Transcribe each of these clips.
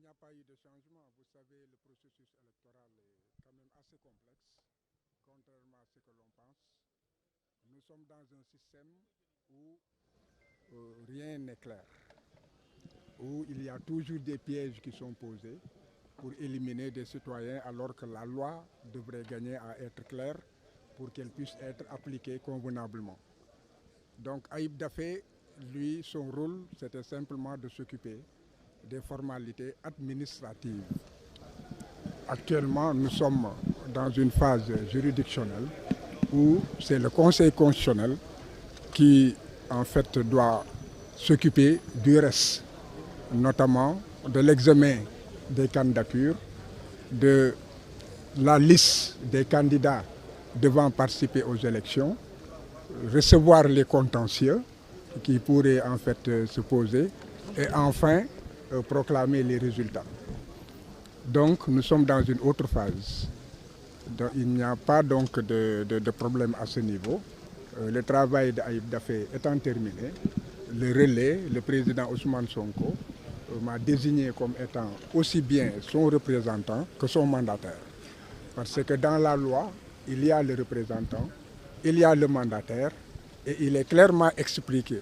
n'y a pas eu de changement. Vous savez, le processus électoral est quand même assez complexe, contrairement à ce que l'on pense. Nous sommes dans un système où rien n'est clair, où il y a toujours des pièges qui sont posés pour éliminer des citoyens alors que la loi devrait gagner à être claire pour qu'elle puisse être appliquée convenablement. Donc Aïb Dafé, lui, son rôle, c'était simplement de s'occuper des formalités administratives. Actuellement, nous sommes dans une phase juridictionnelle où c'est le Conseil constitutionnel qui, en fait, doit s'occuper du reste, notamment de l'examen des candidatures, de la liste des candidats devant participer aux élections, recevoir les contentieux qui pourraient en fait se poser et enfin proclamer les résultats. Donc nous sommes dans une autre phase. Donc, il n'y a pas donc de problème à ce niveau. Le travail d'Aïb Dafé étant terminé, le relais, le président Ousmane Sonko, m'a désigné comme étant aussi bien son représentant que son mandataire. Parce que dans la loi, il y a le représentant, il y a le mandataire, et il est clairement expliqué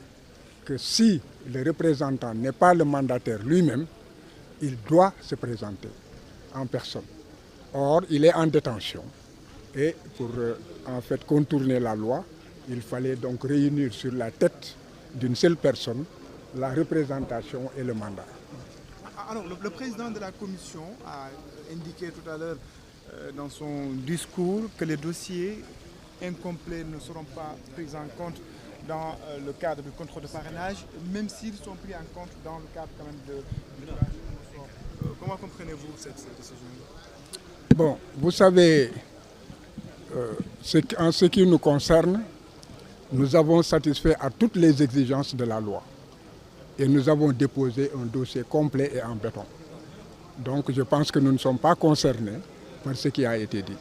que si le représentant n'est pas le mandataire lui-même, il doit se présenter en personne. Or, il est en détention. Et pour en fait contourner la loi, il fallait donc réunir sur la tête d'une seule personne la représentation et le mandat. Alors, le président de la commission a indiqué tout à l'heure dans son discours que les dossiers incomplets ne seront pas pris en compte dans le cadre du contrôle de parrainage, même s'ils sont pris en compte dans le cadre quand même de... Comment comprenez-vous cette décision? Bon, vous savez, en ce qui nous concerne, nous avons satisfait à toutes les exigences de la loi. Et nous avons déposé un dossier complet et en béton. Donc je pense que nous ne sommes pas concernés par ce qui a été dit.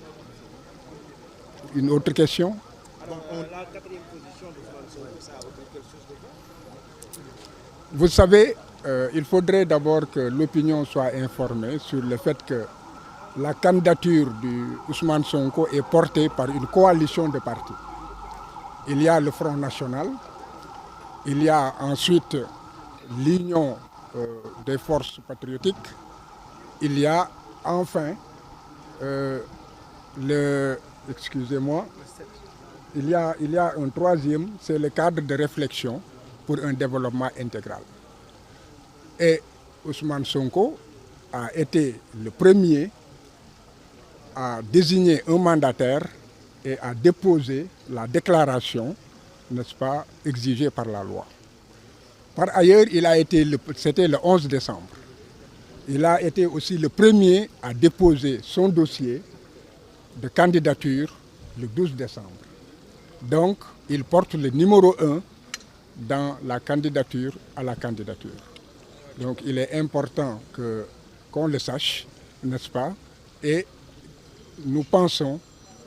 Une autre question? La quatrième position de François, ça a quelque chose de bon? Vous savez, il faudrait d'abord que l'opinion soit informée sur le fait que la candidature du Ousmane Sonko est portée par une coalition de partis. Il y a le Front National, il y a ensuite l'Union des forces patriotiques, il y a enfin excusez-moi, il y a un troisième, c'est le cadre de réflexion pour un développement intégral. Et Ousmane Sonko a été le premier à désigner un mandataire et à déposer la déclaration, n'est-ce pas, exigée par la loi. Par ailleurs, c'était le 11 décembre. Il a été aussi le premier à déposer son dossier de candidature le 12 décembre. Donc, il porte le numéro 1 dans la candidature à la candidature. Donc, il est important qu'on le sache, n'est-ce pas? Et nous pensons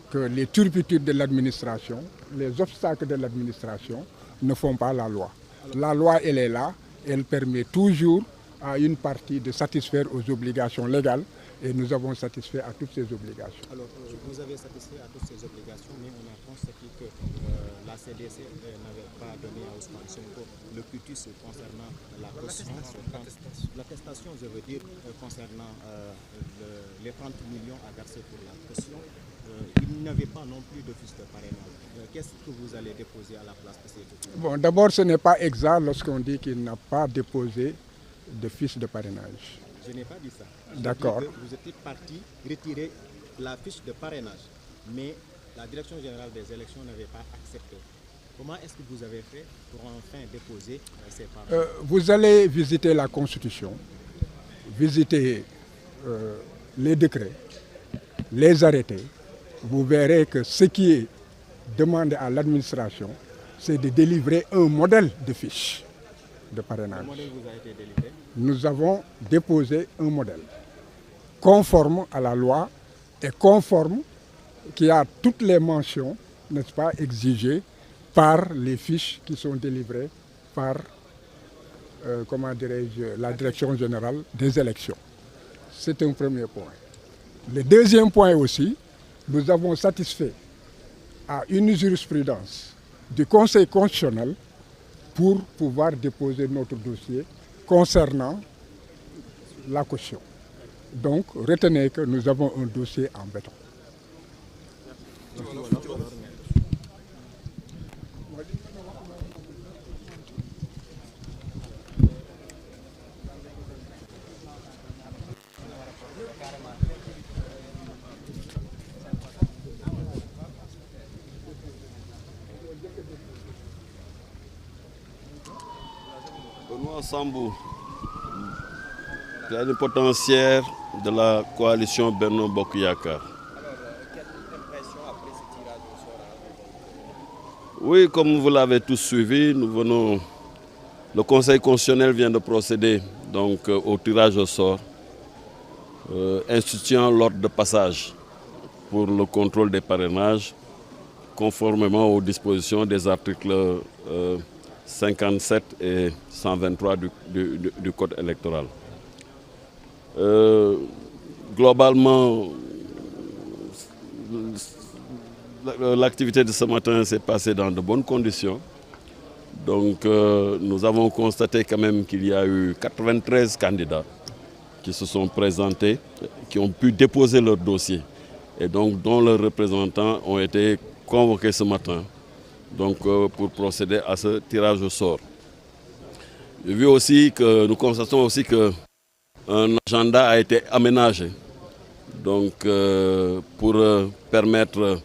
que les turpitudes de l'administration, les obstacles de l'administration ne font pas la loi. La loi, elle est là, elle permet toujours à une partie de satisfaire aux obligations légales et nous avons satisfait à toutes ces obligations. Alors, vous avez satisfait à toutes ces obligations, mais on a constaté que la CDC n'avait pas donné à Ousmane Sonko le cutus concernant la caution, l'attestation, je veux dire, concernant les 30 millions à verser pour la caution. Il n'avait pas non plus de fiche de parrainage. Qu'est-ce que vous allez déposer à la place de ces documents? Bon, d'abord, ce n'est pas exact lorsqu'on dit qu'il n'a pas déposé de fiche de parrainage. Je n'ai pas dit ça. D'accord. Vous étiez parti retirer la fiche de parrainage, mais la Direction générale des élections n'avait pas accepté. Comment est-ce que vous avez fait pour enfin déposer ces parrainages? Vous allez visiter la Constitution, visiter les décrets, les arrêtés. Vous verrez que ce qui est demandé à l'administration, c'est de délivrer un modèle de fiche de parrainage. Le modèle vous a été délivré? Nous avons déposé un modèle conforme à la loi et conforme qui a toutes les mentions, n'est-ce pas, exigées par les fiches qui sont délivrées par, comment dirais-je, la Direction générale des élections. c'est un premier point. Le deuxième point aussi, nous avons satisfait à une jurisprudence du Conseil constitutionnel pour pouvoir déposer notre dossier concernant la caution. Donc, retenez que nous avons un dossier en béton. Benoît Sambou, plénipotentiaire de la coalition Benno Bokk Yakaar. Oui, comme vous l'avez tous suivi, le Conseil constitutionnel vient de procéder donc, au tirage au sort, instituant l'ordre de passage pour le contrôle des parrainages, conformément aux dispositions des articles 57 et 123 du Code électoral. Globalement, l'activité de ce matin s'est passée dans de bonnes conditions. Donc nous avons constaté quand même qu'il y a eu 93 candidats qui se sont présentés, qui ont pu déposer leur dossier et donc dont leurs représentants ont été convoqués ce matin donc, pour procéder à ce tirage au sort. Nous constatons aussi qu'un agenda a été aménagé donc, pour permettre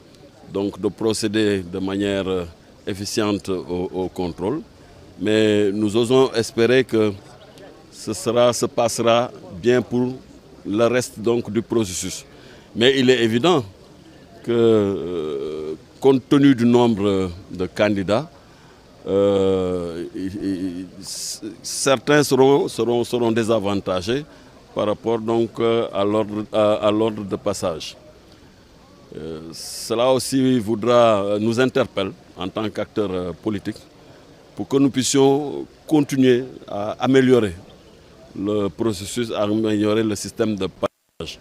donc, de procéder de manière efficiente au contrôle. Mais nous osons espérer que se passera bien pour le reste donc, du processus. Mais il est évident que, compte tenu du nombre de candidats, certains seront désavantagés par rapport donc, à l'ordre de passage. Cela aussi nous interpelle en tant qu'acteurs politiques pour que nous puissions continuer à améliorer le processus, à améliorer le système de parrainage.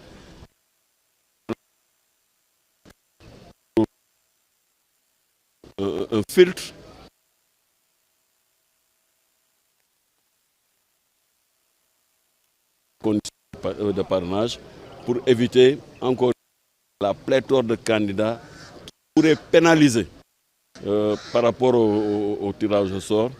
Un filtre de parrainage pour éviter encore la pléthore de candidats qui pourraient pénaliser par rapport au tirage au sort